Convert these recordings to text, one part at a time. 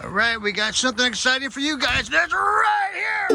All right, we got something exciting for you guys. That's right here.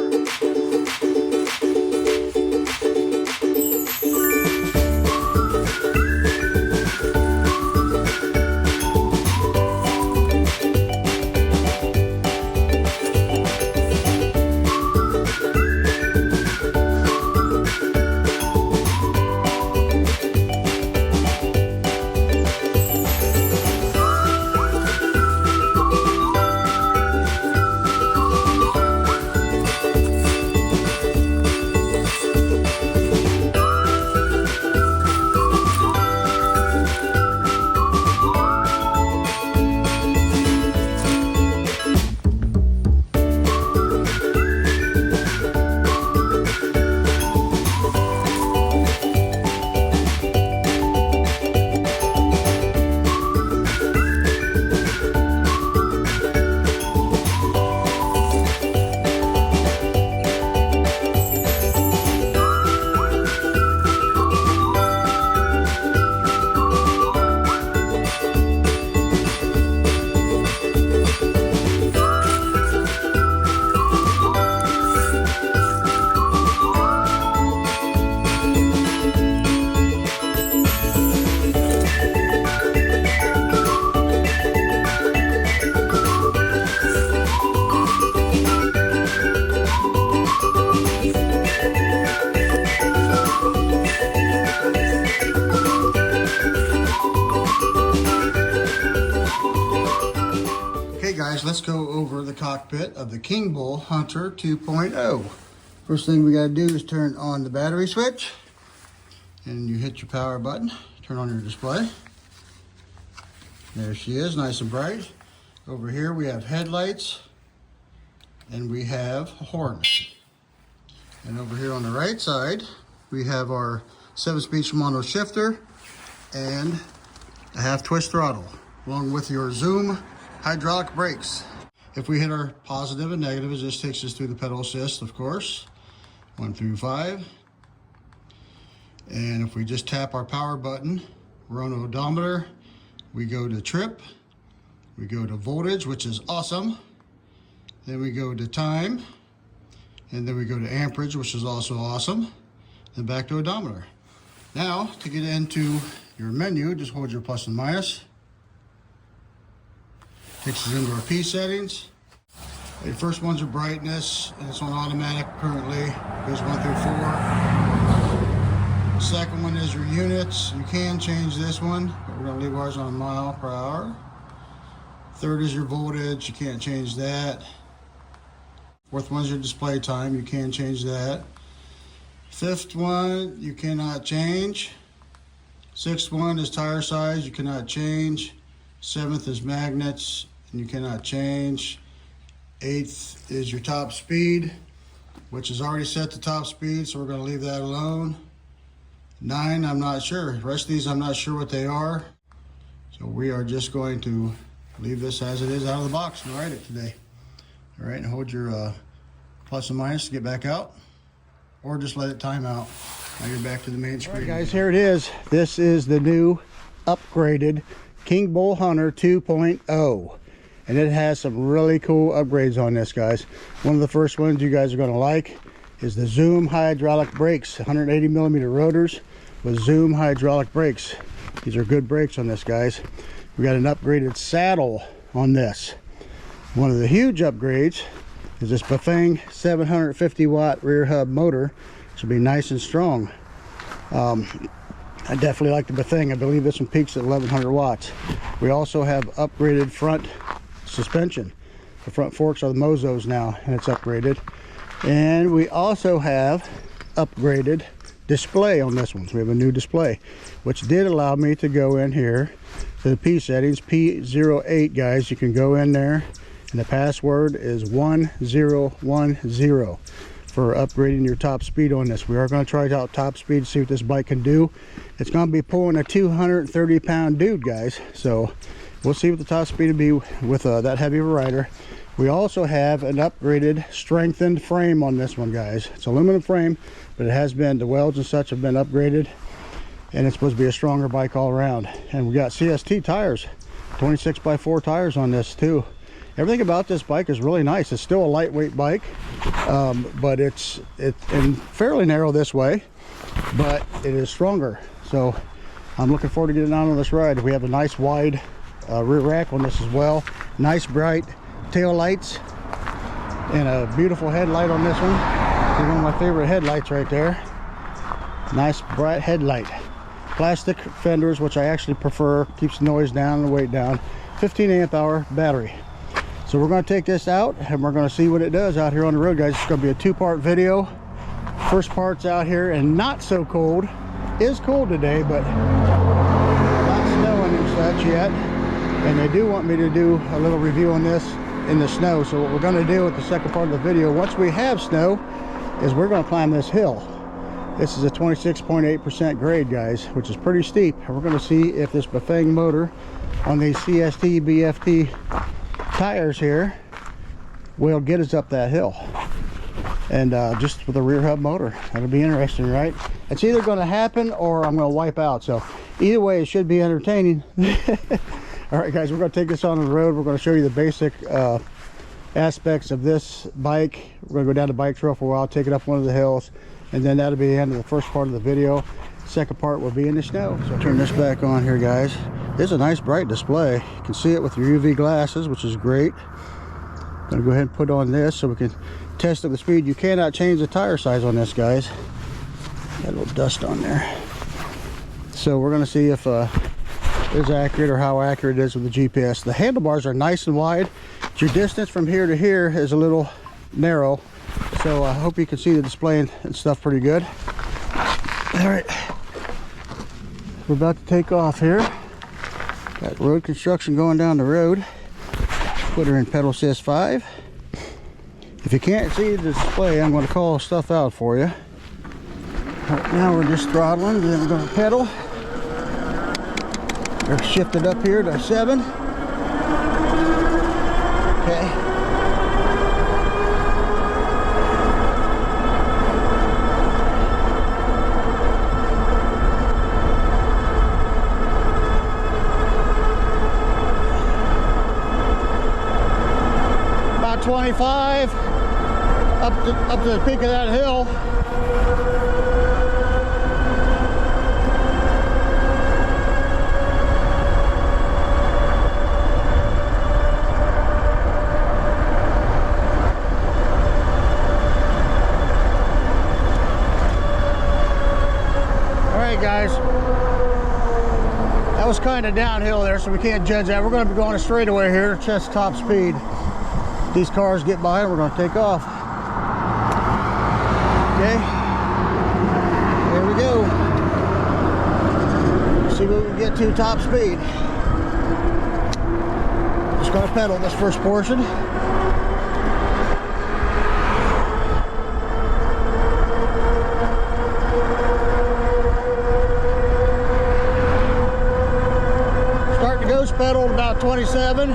Guys, let's go over the cockpit of the Kingbull Hunter 2.0. First thing we got to do is turn on the battery switch, and you hit your power button, turn on your display. There she is, nice and bright. Over here we have headlights, and we have a horn. And over here on the right side, we have our 7-speed Shimano shifter and a half-twist throttle, along with your zoom hydraulic brakes. If we hit our positive and negative, it just takes us through the pedal assist, of course, 1 through 5. And if we just tap our power button, we're on odometer, we go to trip, we go to voltage, which is awesome. Then we go to time, and then we go to amperage, which is also awesome. Then back to odometer. Now, to get into your menu, just hold your plus and minus. Takes us into our P-Settings. The first one's are brightness, and it's on automatic currently. Goes 1 through 4. Second one is your units. You can change this one, but we're gonna leave ours on mile per hour. Third is your voltage. You can't change that. Fourth one's your display time. You can change that. Fifth one, you cannot change. Sixth one is tire size. You cannot change. Seventh is magnets, and you cannot change. Eighth is your top speed, which is already set to top speed, so we're going to leave that alone. 9, I'm not sure. The rest of these, I'm not sure what they are. So we are just going to leave this as it is out of the box and ride it today. All right, and hold your plus and minus to get back out, or just let it time out. Now you're back to the main screen. All right, guys, here it is. This is the new upgraded Kingbull Hunter 2.0, and it has some really cool upgrades on this, guys. One of the first ones you guys are going to like is the zoom hydraulic brakes, 180 millimeter rotors with zoom hydraulic brakes. These are good brakes on this, guys. We got an upgraded saddle on this. One of the huge upgrades is this Bafang 750 watt rear hub motor. Should be nice and strong. I definitely like the Bafang. I believe this one peaks at 1100 watts. We also have upgraded front suspension. The front forks are the Mozos now, and it's upgraded. And we also have upgraded display on this one. So we have a new display, which did allow me to go in here to the P-Settings, P08, guys. You can go in there, and the password is 1010. For upgrading your top speed on this. We are going to try out top speed, see what this bike can do. It's going to be pulling a 230 pound dude, guys, so we'll see what the top speed will be with that heavy of a rider. We also have an upgraded strengthened frame on this one, guys. It's aluminum frame, but it has been, the welds and such have been upgraded, and it's supposed to be a stronger bike all around. And we got CST tires, 26x4 tires on this too. Everything about this bike is really nice. It's still a lightweight bike, but it's fairly narrow this way, but it is stronger. So I'm looking forward to getting out on this ride. We have a nice wide rear rack on this as well. Nice bright tail lights and a beautiful headlight on this one. It's one of my favorite headlights right there. Nice bright headlight. Plastic fenders, which I actually prefer, keeps the noise down and the weight down. 15 amp hour battery. So we're going to take this out and we're going to see what it does out here on the road, guys. It's going to be a two-part video. First part's out here and not so cold. It is cold today, but not snowing and such yet. And they do want me to do a little review on this in the snow. So what we're going to do with the second part of the video, once we have snow, is we're going to climb this hill. This is a 26.8% grade, guys, which is pretty steep. And we're going to see if this Bafang motor on these CST BFT tires here will get us up that hill. And just with a rear hub motor. That'll be interesting, right? It's either going to happen or I'm going to wipe out. So either way, it should be entertaining. All right, guys, we're going to take this on the road. We're going to show you the basic aspects of this bike. We're going to go down the bike trail for a while, take it up one of the hills, and then that'll be the end of the first part of the video. Second part will be in the snow. So turn this back on here, guys. It's a nice bright display. You can see it with your UV glasses, which is great. I'm going to go ahead and put on this so we can test the speed. You cannot change the tire size on this, guys. Got a little dust on there. So we're going to see if it's accurate or how accurate it is with the GPS. The handlebars are nice and wide. Your distance from here to here is a little narrow. So I hope you can see the display and stuff pretty good. All right. We're about to take off here. Got road construction going down the road. Put her in pedal assist 5. If you can't see the display, I'm going to call stuff out for you. Right now we're just throttling, then we're going to pedal. We're shifted up here to 7. Okay. About 25 up to the peak of that hill. Guys, that was kind of downhill there, so we can't judge that. We're going to be going a straightaway here, chest top speed. These cars get by and we're going to take off. Okay, there we go. See what we can get to top speed. Just going to pedal this first portion. Pedal about 27.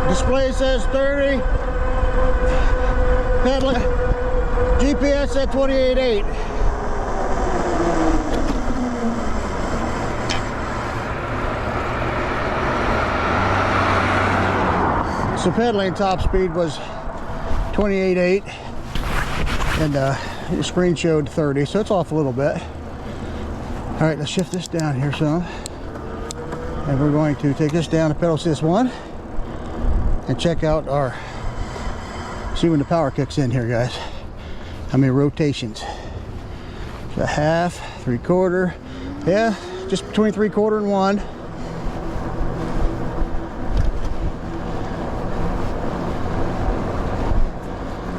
Display says 30. Pedaling. GPS at 28.8. So pedaling top speed was 28.8. And the screen showed 30, so it's off a little bit. All right, let's shift this down here some. And we're going to take this down to pedal assist 1 and check out our, see when the power kicks in here, guys. How many rotations? A half, 3/4, yeah, just between 3/4 and 1.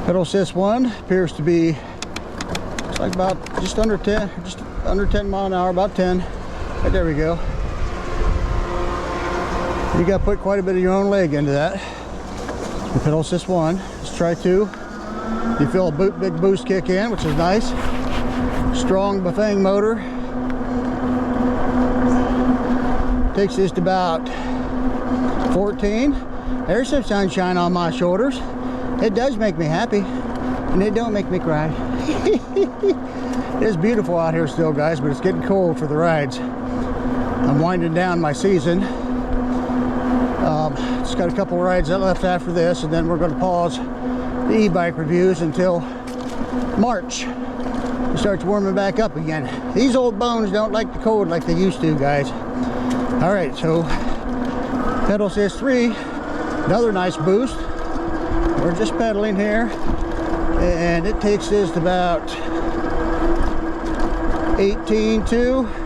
Pedal assist 1 appears to be, it's like about just under 10 mile an hour, about 10. Right, there we go. You got to put quite a bit of your own leg into that. So pedal assist 1. Let's try 2. You feel a big boost kick in, which is nice. Strong Bafang motor. Takes this to about 14. There's some sunshine on my shoulders. It does make me happy. and they don't make me cry. It's beautiful out here still, guys, but it's getting cold for the rides. I'm winding down my season. Just got a couple rides left after this, and then we're going to pause the e-bike reviews until March. It starts warming back up again. These old bones don't like the cold like they used to, guys. All right, so pedal assist 3, another nice boost. We're just pedaling here, and it takes us to about 18.2.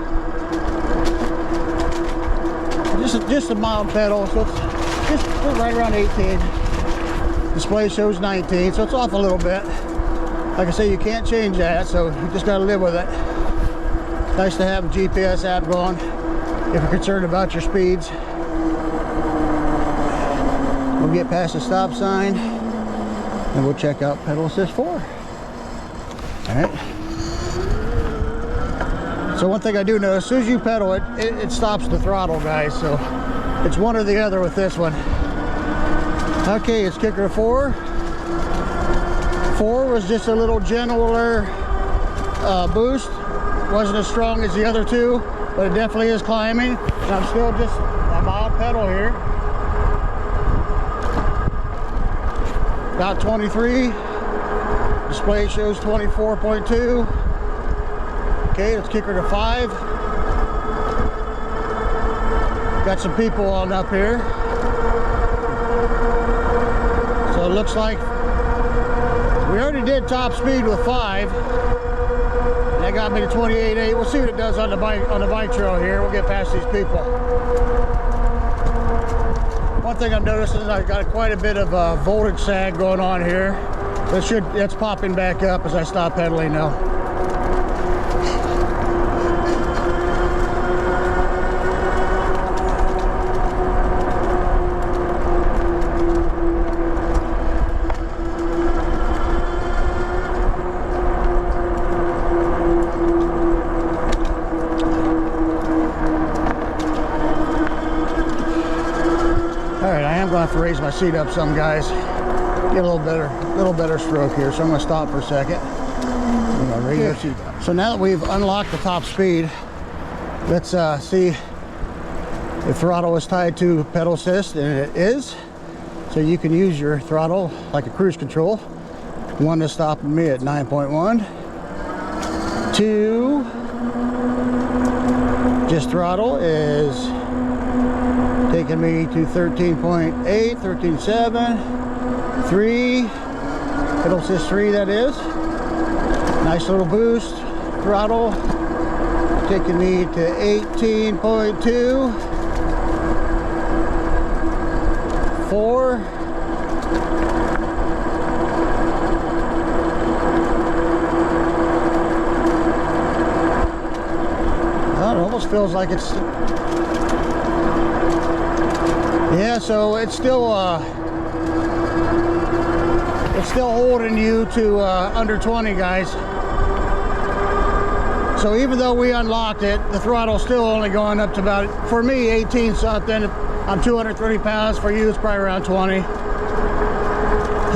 Just a mild pedal, so it's just right around 18. Display shows 19, so it's off a little bit. Like I say, you can't change that, so you just gotta live with it. Nice to have a GPS app going if you're concerned about your speeds. We'll get past the stop sign and we'll check out pedal assist 4. All right. So one thing I do know, as soon as you pedal it, it stops the throttle, guys. So it's one or the other with this one. Okay, it's kicker to 4. 4 was just a little gentler boost. Wasn't as strong as the other two, but it definitely is climbing. And I'm still just a mild pedal here. About 23. Display shows 24.2. Okay, let's kick her to 5. Got some people on up here. So it looks like we already did top speed with 5. That got me to 28.8. We'll see what it does on the bike trail here. We'll get past these people. One thing I'm noticing is I've got quite a bit of voltage sag going on here. It's popping back up as I stop pedaling now. Have to raise my seat up some, guys. Get a little better stroke here. So I'm going to stop for a second. I'm going to raise our seat up. So now that we've unlocked the top speed, let's see if throttle is tied to pedal assist, and it is. So you can use your throttle like a cruise control. 1 is stopping me at 9.1. 2, just throttle is taking me to 13.8, 13.7, 3, pedal assist 3 that is. Nice little boost, throttle, taking me to 18.2, 4, well, it almost feels like it's, yeah, so it's still holding you to under 20, guys. So even though we unlocked it, the throttle's still only going up to about, for me, 18 something. I'm 230 pounds. For you, it's probably around 20.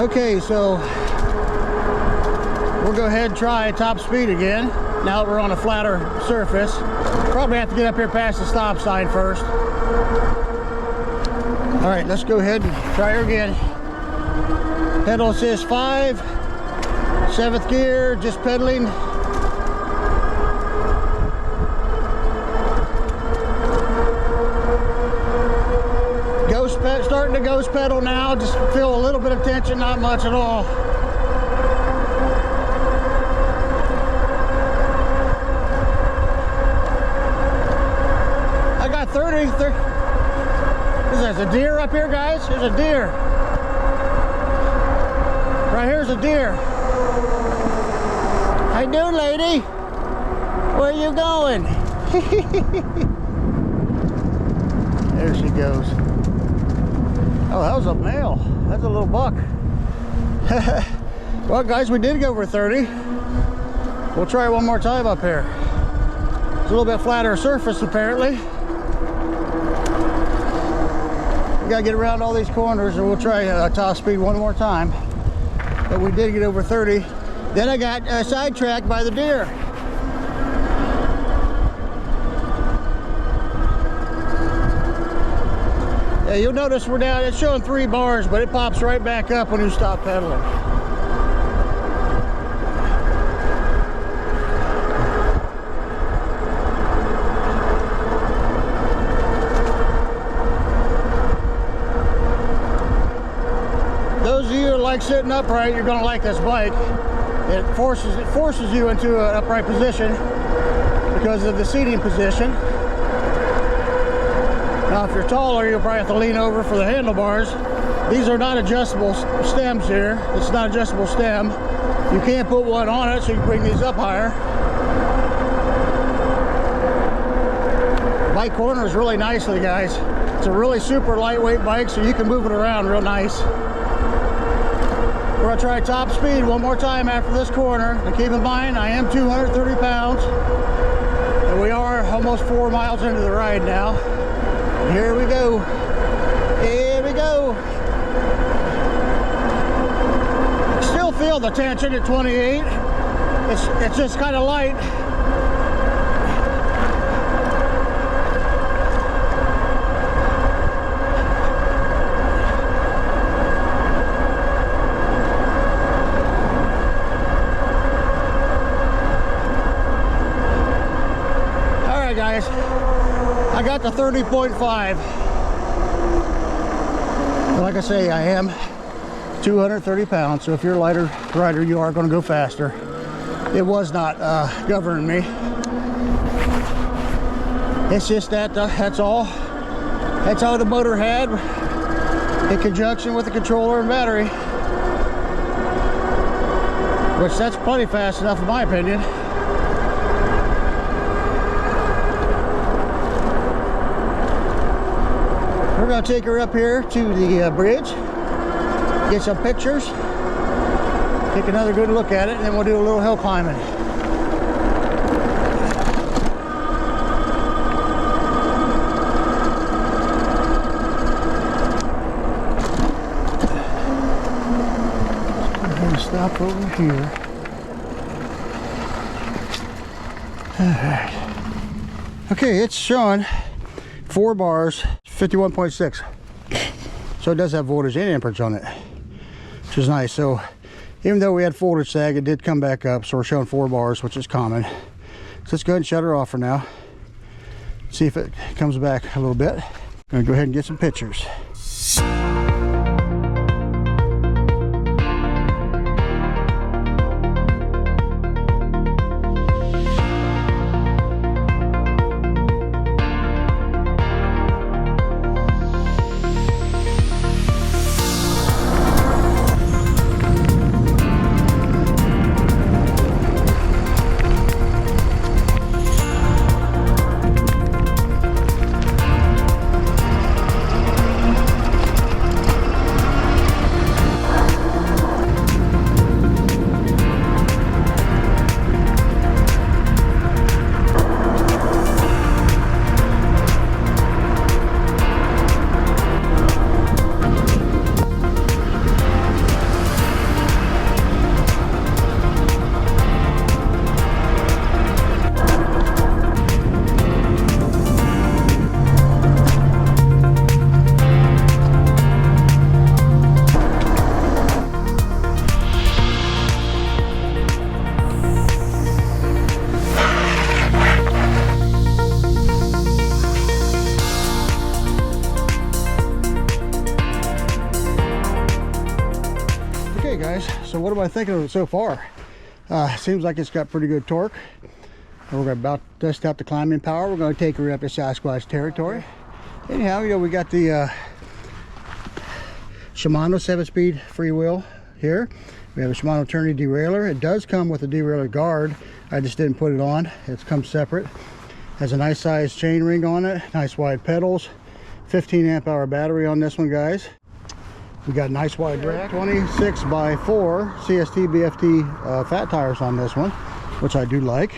Okay, so we'll go ahead and try top speed again. Now that we're on a flatter surface. Probably have to get up here past the stop sign first. All right, let's go ahead and try her again. Pedal assist 5, 7th gear, just pedaling. Starting to ghost pedal now, just feel a little bit of tension, not much at all. I got 30. There's a deer up here, guys. There's a deer. Right here's a deer. How you doing, lady? Where are you going? There she goes. Oh, that was a male. That's a little buck. Well, guys, we did go over 30. We'll try one more time up here. It's a little bit flatter surface, apparently. We gotta get around all these corners, and we'll try top speed one more time. but we did get over 30. Then I got sidetracked by the deer. Yeah, you'll notice we're down, it's showing 3 bars, but it pops right back up when you stop pedaling. Those of you who like sitting upright, you're gonna like this bike. It forces you into an upright position because of the seating position. Now, if you're taller, you'll probably have to lean over for the handlebars. These are not adjustable stems here. It's not adjustable stem. You can't put one on it, so you can bring these up higher. Bike corner is really nicely, guys. It's a really super lightweight bike, so you can move it around real nice. We're gonna try top speed one more time after this corner. And keep in mind, I am 230 pounds. And we are almost 4 miles into the ride now. Here we go. Here we go. Still feel the tension at 28. It's just kind of light. All right, guys. I got the 30.5. Like I say, I am 230 pounds, so if you're a lighter rider, you are going to go faster. It was not governing me. It's just that that's all. That's all the motor had in conjunction with the controller and battery. Which that's plenty fast enough in my opinion. We're going to take her up here to the bridge, get some pictures, take another good look at it, and then we'll do a little hill climbing. We're going to stop over here. Alright. Okay, it's showing 4 bars. 51.6, so it does have voltage and amperage on it, which is nice. So even though we had voltage sag, it did come back up, so we're showing 4 bars, which is common. So let's go ahead and shut her off for now, see if it comes back a little bit. I'm gonna go ahead and get some pictures. So what am I thinking of it so far? Seems like it's got pretty good torque. And we're about to test out the climbing power. We're going to take her up to Sasquatch territory. Anyhow, you know, we got the Shimano 7-speed freewheel here. We have a Shimano Turney derailleur. It does come with a derailleur guard. I just didn't put it on. It's come separate. Has a nice size chain ring on it. Nice wide pedals. 15 amp hour battery on this one, guys. We got a nice wide rack, 26x4 CST BFT fat tires on this one, which I do like.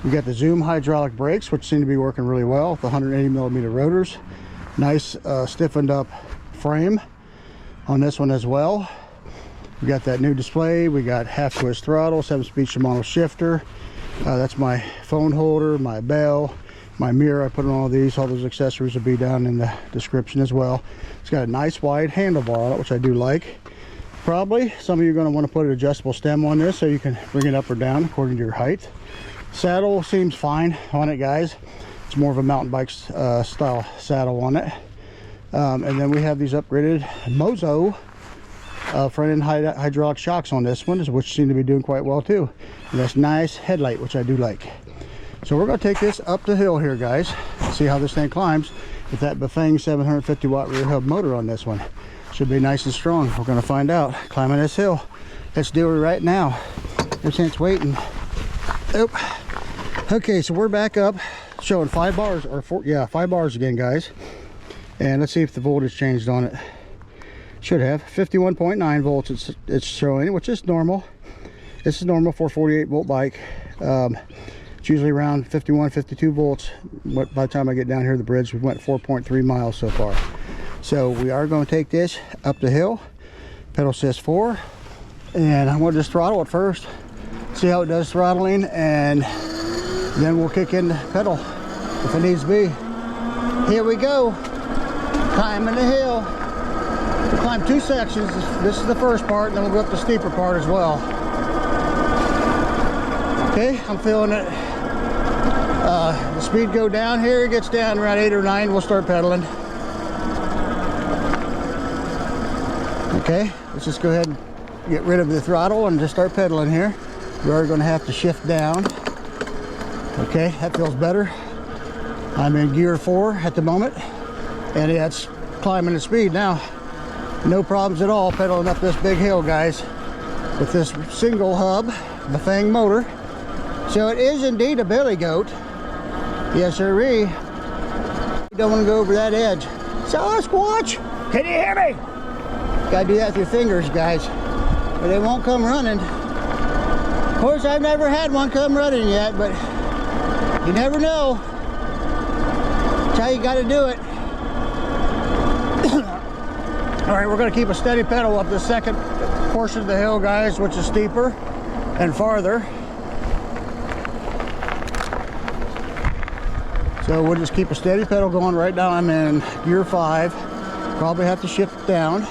We got the Zoom hydraulic brakes, which seem to be working really well with the 180mm rotors. Nice stiffened up frame. on this one as well. We got that new display. We got half twist throttle, 7-speed Shimano shifter. That's my phone holder, my bell, my mirror. I put on all these. All those accessories will be down in the description as well. It's got a nice wide handlebar on it, which I do like. Probably some of you are going to want to put an adjustable stem on this so you can bring it up or down according to your height. Saddle seems fine on it, guys. It's more of a mountain bike style saddle on it. And then we have these upgraded Mozo front end hydraulic shocks on this one, which seem to be doing quite well too. And that's nice headlight, which I do like. So we're going to take this up the hill here, guys. See how this thing climbs with that Bafang 750 watt rear hub motor on this one. Should be nice and strong. We're going to find out climbing this hill. Let's do it right now. No sense waiting. Oh. Okay, so we're back up, showing 5 bars, or 4, yeah, 5 bars again, guys. And let's see if the voltage changed on it. Should have 51.9 volts. It's showing, which is normal. This is normal for a 48 volt bike. It's usually around 51, 52 volts. But by the time I get down here to the bridge, we went 4.3 miles so far. So we are going to take this up the hill, pedal assist 4, and I'm going to just throttle it first, see how it does throttling, and then we'll kick in the pedal if it needs to be. Here we go, climbing the hill. We'll climb 2 sections. This is the first part, and then we'll go up the steeper part as well. Okay, I'm feeling it. The speed go down here. It gets down around 8 or 9. We'll start pedaling. Okay, let's just go ahead and get rid of the throttle and just start pedaling here. We are going to have to shift down. Okay, that feels better. I'm in gear 4 at the moment, and it's climbing the speed now. No problems at all pedaling up this big hill, guys, with this single hub Bafang motor. So it is indeed a billy goat. Yes, sirree. You don't want to go over that edge. Sasquatch, can you hear me? Gotta do that with your fingers, guys, or they won't come running. Of course, I've never had one come running yet, but you never know. That's how you gotta do it. All right, we're gonna keep a steady pedal up the second portion of the hill, guys, which is steeper and farther. So we'll just keep a steady pedal going. Right now I'm in gear 5. Probably have to shift down.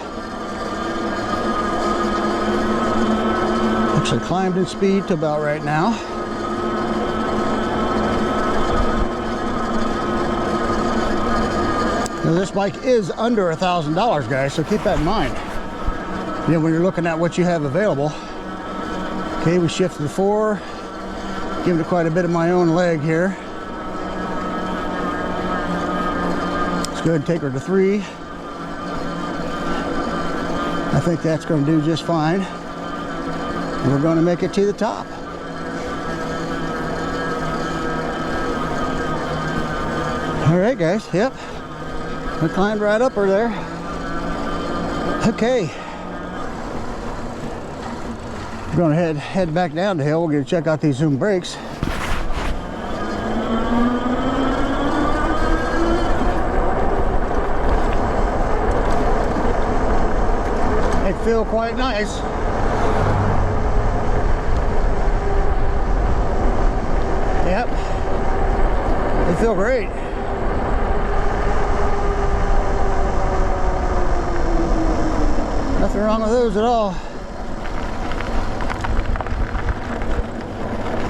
Actually climbed in speed to about right now. Now this bike is under $1,000, guys, so keep that in mind. You know, when you're looking at what you have available. Okay, we shifted to 4. Giving it quite a bit of my own leg here. Let's go ahead and take her to 3. I think that's going to do just fine. We're going to make it to the top. All right, guys. Yep. We climbed right up her there. Okay. We're going to head back down the hill. We're going to check out these Zoom brakes. They feel quite nice. Yep, they feel great. Nothing wrong with those at all.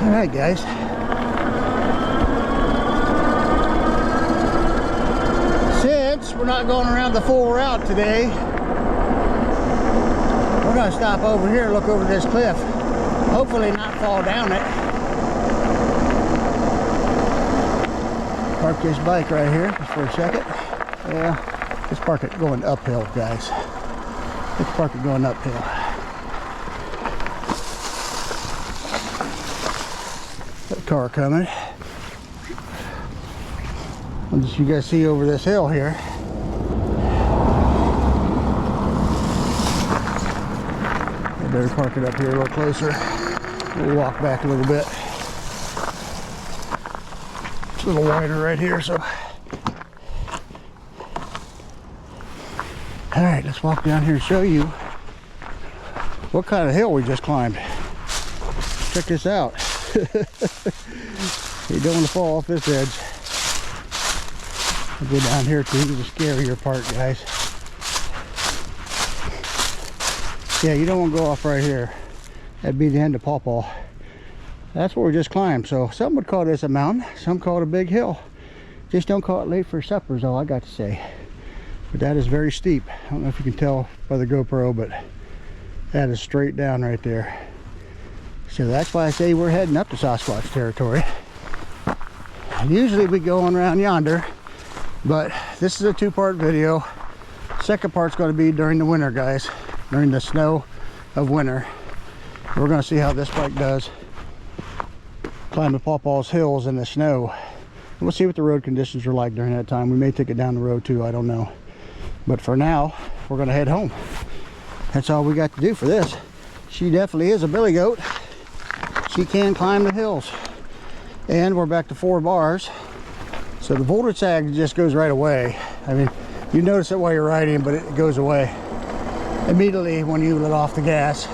All right, guys. Since we're not going around the full route today, we're going to stop over here and look over this cliff. Hopefully not fall down it. Park this bike right here just for a second. Yeah, let's park it going uphill, guys. Let's park it going uphill. That car coming. As you guys see over this hill here. I better park it up here a little closer. We'll walk back a little bit. It's a little wider right here, so. All right, let's walk down here and show you what kind of hill we just climbed. Check this out. You don't want to fall off this edge. I'll go down here to the scarier part, guys. Yeah, you don't want to go off right here. That'd be the end of Pawpaw. That's where we just climbed. So some would call this a mountain, some call it a big hill. Just don't call it late for supper is all I got to say. But that is very steep. I don't know if you can tell by the GoPro, but that is straight down right there. So that's why I say we're heading up to Sasquatch territory. Usually we go on around yonder, but this is a two-part video. Second part's going to be during the winter, guys, during the snow of winter. We're going to see how this bike does climbing Pawpaw's hills in the snow. And we'll see what the road conditions are like during that time. We may take it down the road too, I don't know. But for now, we're going to head home. That's all we got to do for this. She definitely is a billy goat. She can climb the hills. And we're back to 4 bars. So the voltage sag just goes right away. I mean, you notice it while you're riding, but it goes away immediately when you let off the gas.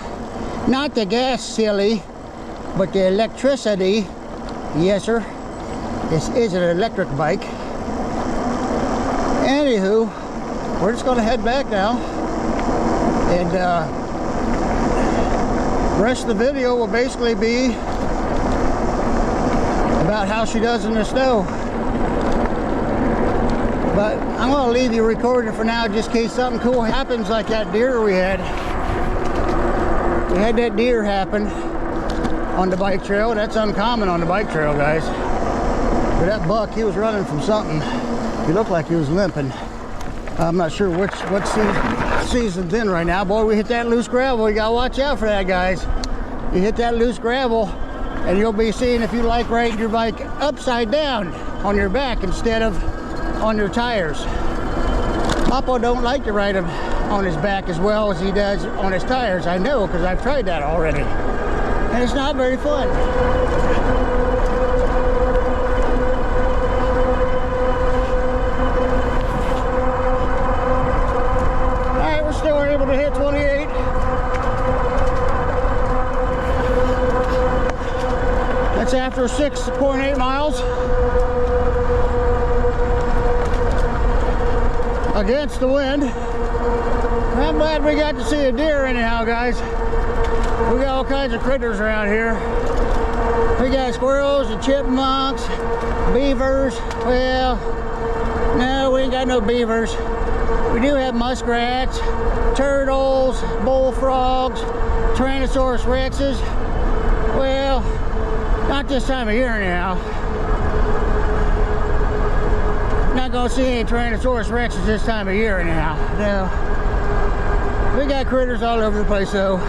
Not the gas, silly, but the electricity. Yes, sir. This is an electric bike. Anywho, we're just going to head back now. And the rest of the video will basically be about how she does in the snow. But I'm going to leave you recording for now just in case something cool happens, like that deer we had. We had that deer happen on the bike trail. That's uncommon on the bike trail, guys. But that buck, he was running from something. He looked like he was limping. I'm not sure what season's in right now. Boy, we hit that loose gravel. You gotta watch out for that, guys. You hit that loose gravel and you'll be seeing if you like riding your bike upside down on your back instead of on your tires. Papa don't like to ride him on his back as well as he does on his tires. I know, because I've tried that already. And it's not very fun. Alright, we're still able to hit 28. That's after 6.8 miles. Against the wind. I'm glad we got to see a deer anyhow, guys. We got all kinds of critters around here. We got squirrels and chipmunks, beavers. Well, no, we ain't got no beavers. We do have muskrats, turtles, bullfrogs, Tyrannosaurus rexes. Well, not this time of year anyhow. Not gonna see any Tyrannosaurus rexes this time of year anyhow. No. We got critters all over the place though.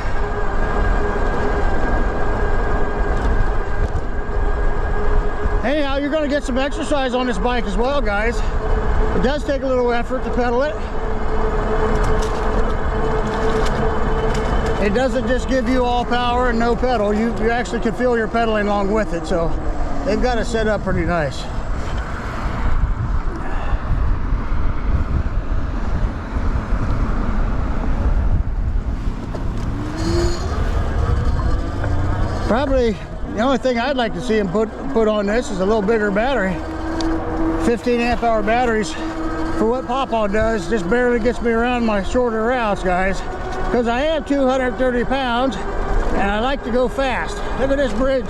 Anyhow, you're gonna get some exercise on this bike as well, guys. It does take a little effort to pedal it. It doesn't just give you all power and no pedal. You actually can feel your pedaling along with it, so they've got it set up pretty nice. Probably the only thing I'd like to see them put on this is a little bigger battery. 15 amp hour batteries for what Pawpaw does just barely gets me around my shorter routes, guys. Because I am 230 pounds and I like to go fast. Look at this bridge.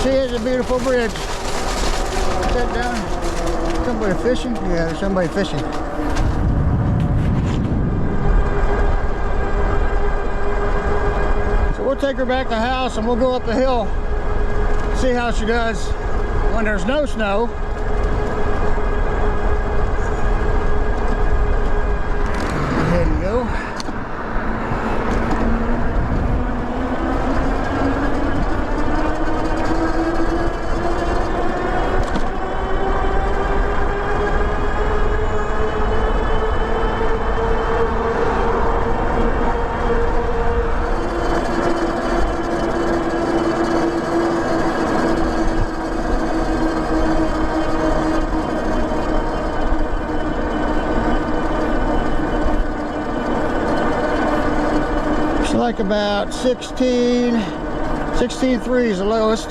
See, it's a beautiful bridge. Is that down? Somebody fishing? Yeah, there's somebody fishing. We'll take her back to the house and we'll go up the hill, see how she does when there's no snow. There you go. like about 16.3 is the lowest.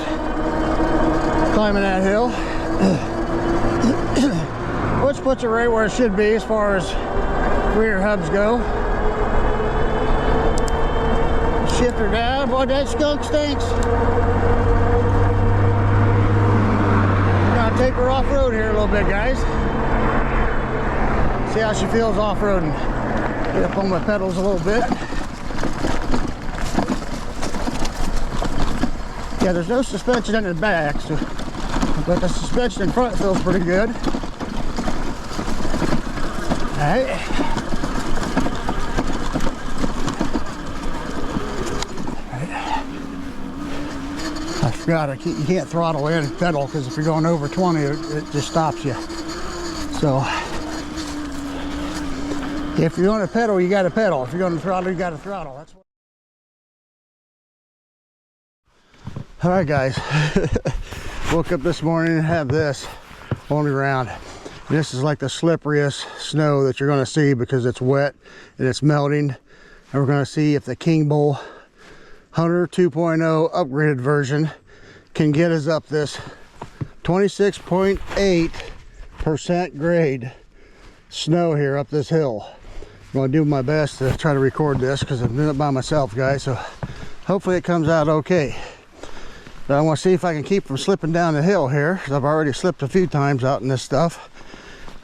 Climbing that hill. Which puts it right where it should be as far as rear hubs go. Shift her down. Boy, that skunk stinks. Gonna take her off-road here a little bit, guys. See how she feels off-roading. Get up on my pedals a little bit. Yeah, there's no suspension in the back, so, but the suspension in front feels pretty good. Alright. I forgot, you can't throttle in and pedal, because if you're going over 20, it just stops you. So, if you're going to pedal, you got to pedal. If you're going to throttle, you got to throttle. That's what. All right, guys. Woke up this morning and have this on the ground. This is like the slipperiest snow that you're going to see because it's wet and it's melting. And we're going to see if the Kingbull Hunter 2.0 upgraded version can get us up this 26.8% grade snow here up this hill. I'm going to do my best to try to record this because I'm doing it by myself, guys, so hopefully it comes out okay. But I want to see if I can keep from slipping down the hill here, because I've already slipped a few times out in this stuff.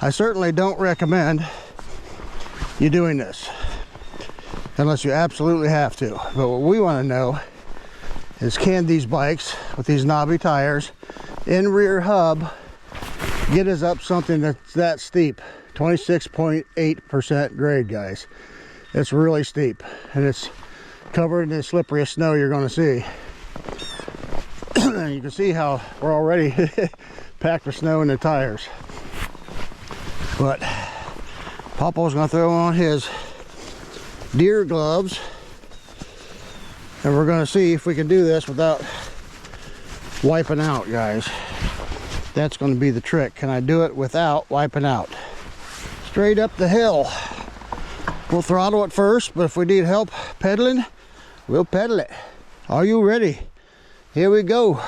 I certainly don't recommend you doing this unless you absolutely have to. But what we want to know is, can these bikes with these knobby tires in rear hub get us up something that's that steep? 26.8% grade, guys. It's really steep, and it's covered in the slipperiest snow you're going to see. And you can see how we're already packed with snow in the tires. But Papa's going to throw on his deer gloves, and we're going to see if we can do this without wiping out, guys. That's going to be the trick. Can I do it without wiping out? Straight up the hill. We'll throttle it first, but if we need help pedaling, we'll pedal it. Are you ready? Here we go.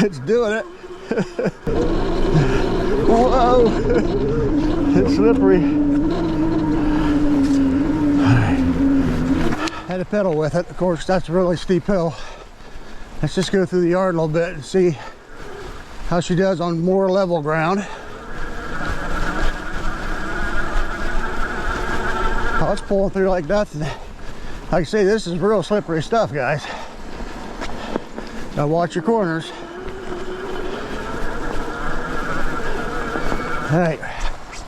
It's doing it. Whoa, it's slippery. Had to pedal with it. Of course, that's a really steep hill. Let's just go through the yard a little bit and see how she does on more level ground. Oh, it's pulling through like nothing. Like I say, this is real slippery stuff, guys. Now watch your corners. All right,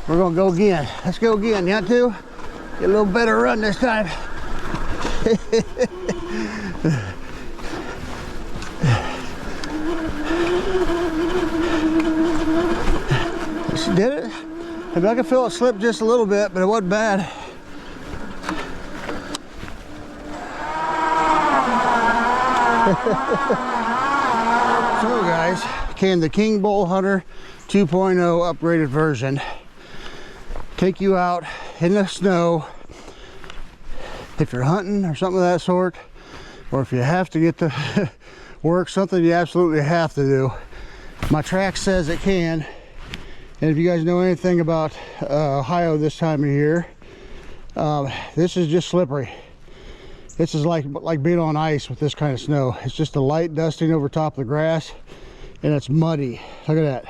we're gonna go again. Let's go again. You want to? Get a little better run this time. She did it. Maybe I can feel it slip just a little bit, but it wasn't bad. So guys, can the Kingbull Hunter 2.0 upgraded version take you out in the snow if you're hunting or something of that sort, or if you have to get to work, something you absolutely have to do? My track says it can. And if you guys know anything about Ohio this time of year, this is just slippery. This is like being on ice with this kind of snow. It's just a light dusting over top of the grass, and it's muddy. Look at that.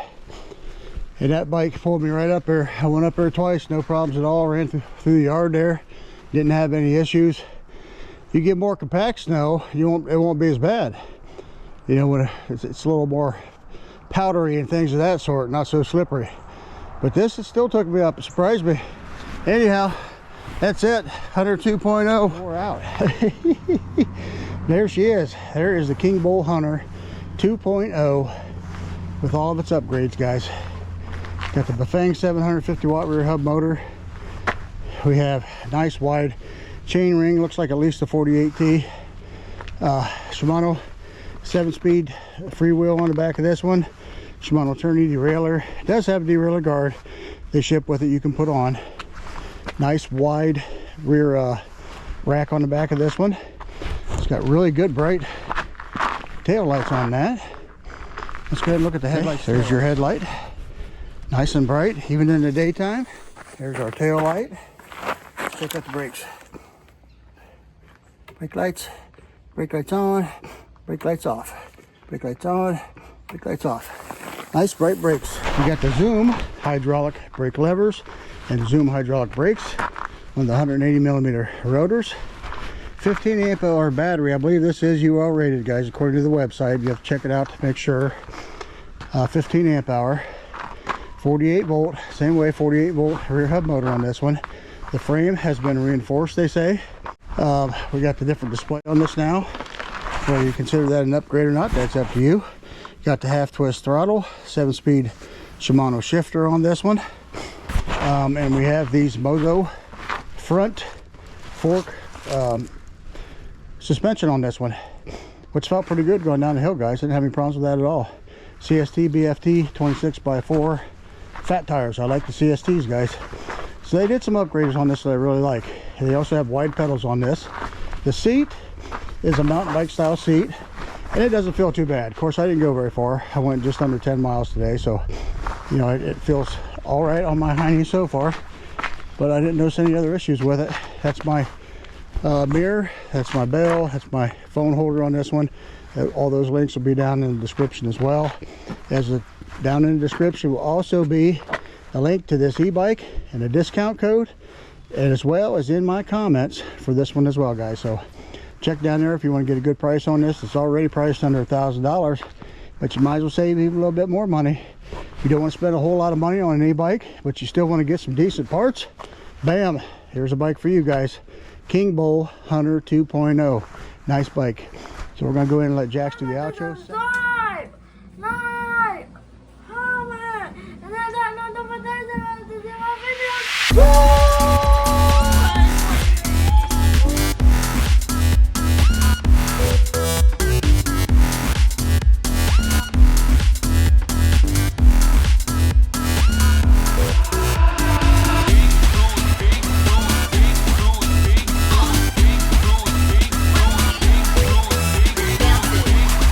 And that bike pulled me right up there. I went up there twice, no problems at all. Ran through the yard there, didn't have any issues. You get more compact snow, it won't be as bad. You know, when it's a little more powdery and things of that sort, not so slippery. But this, it still took me up. It surprised me. Anyhow, that's it. Hunter 2.0. We're out. There she is. There is the Kingbull Hunter 2.0 with all of its upgrades, guys. Got the Bafang 750 watt rear hub motor. We have nice wide chain ring, looks like at least a 48T. Shimano 7-speed freewheel on the back of this one. Shimano tourney derailleur. It does have a derailleur guard they ship with it you can put on. Nice wide rear rack on the back of this one. It's got really good bright tail lights on that. Let's go ahead and look at the headlights. There's your headlight. Nice and bright, even in the daytime. There's our tail light. Let's check out the brakes. Brake lights on, brake lights off. Brake lights on, brake lights off. Nice bright brakes. You got the Zoom hydraulic brake levers and Zoom hydraulic brakes on the 180mm rotors. 15 amp hour battery. I believe this is UL rated, guys, according to the website. You have to check it out to make sure. 15 amp hour. 48 volt, same way, 48 volt rear hub motor on this one. The frame has been reinforced, they say. We got the different display on this now. Whether you consider that an upgrade or not, that's up to you. Got the half twist throttle, 7-speed Shimano shifter on this one. And we have these Mozo front fork suspension on this one, which felt pretty good going down the hill, guys. Didn't have any problems with that at all. CST BFT 26x4 fat tires. I like the CSTs, guys. So they did some upgrades on this that I really like. They also have wide pedals on this. The seat is a mountain bike style seat, and it doesn't feel too bad. Of course, I didn't go very far. I went just under 10 miles today, so you know it feels all right on my hiney so far. But I didn't notice any other issues with it. That's my mirror. That's my bell. That's my phone holder on this one. All those links will be down in the description as well. Down in the description will also be a link to this e-bike and a discount code, and as well as in my comments for this one as well, guys. So check down there if you want to get a good price on this. It's already priced under $1,000, but you might as well save even a little bit more money. You don't want to spend a whole lot of money on an e-bike, but you still want to get some decent parts. Bam, here's a bike for you guys. Kingbull Hunter 2.0. Nice bike. So we're going to go in and let Jax do the outro.